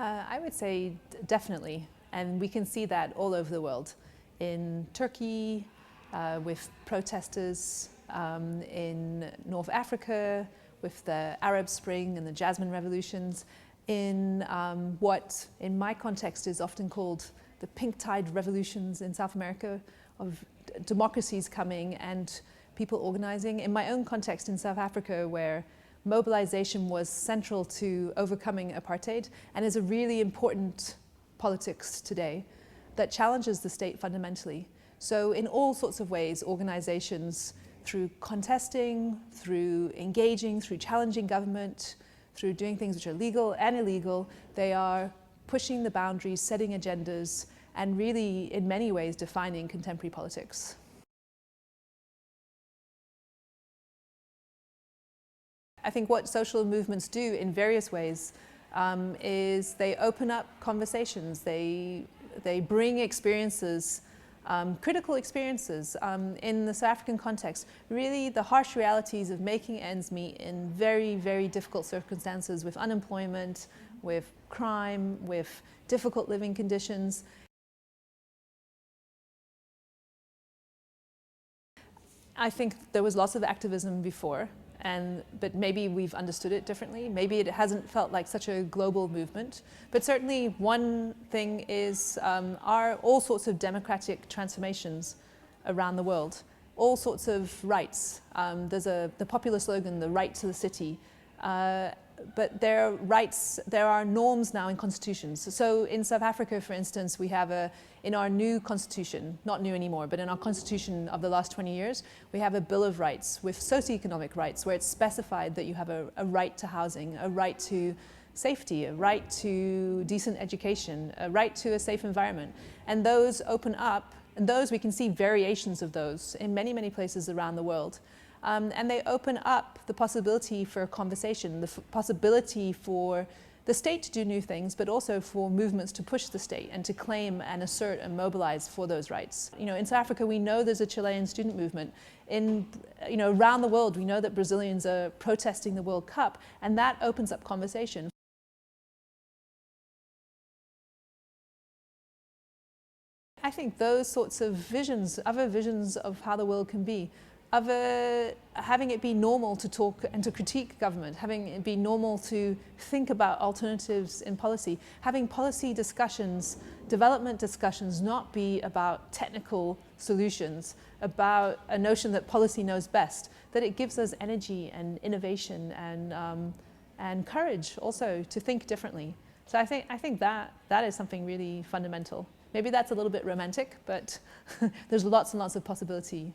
I would say definitely, and we can see that all over the world. In Turkey, with protesters, in North Africa, with the Arab Spring and the Jasmine revolutions, in what in my context is often called the pink tide revolutions in South America, of democracies coming and people organizing. In my own context in South Africa, where mobilization was central to overcoming apartheid and is a really important politics today that challenges the state fundamentally. So in all sorts of ways, organizations, through contesting, through engaging, through challenging government, through doing things which are legal and illegal, they are pushing the boundaries, setting agendas, and really, in many ways, defining contemporary politics. I think what social movements do in various ways is they open up conversations, they bring experiences, critical experiences in the South African context, really the harsh realities of making ends meet in very, very difficult circumstances with unemployment, with crime, with difficult living conditions. I think there was lots of activism before, but maybe we've understood it differently. Maybe it hasn't felt like such a global movement. But certainly one thing is are all sorts of democratic transformations around the world, all sorts of rights. There's the popular slogan, the right to the city. But there are norms now in constitutions. So in South Africa, for instance, we have in our new constitution, not new anymore, but in our constitution of the last 20 years, we have a Bill of Rights with socioeconomic rights, where it's specified that you have a right to housing, a right to safety, a right to decent education, a right to a safe environment. And those open up, and those we can see variations of those in many, many places around the world. And they open up the possibility for conversation, the possibility for the state to do new things, but also for movements to push the state and to claim and assert and mobilize for those rights. You know, in South Africa, we know there's a Chilean student movement. Around the world, we know that Brazilians are protesting the World Cup, and that opens up conversation. I think those sorts of visions, other visions of how the world can be, having it be normal to talk and to critique government, having it be normal to think about alternatives in policy, having policy discussions, development discussions not be about technical solutions, about a notion that policy knows best, that it gives us energy and innovation and courage also to think differently. So I think that is something really fundamental. Maybe that's a little bit romantic, but there's lots and lots of possibility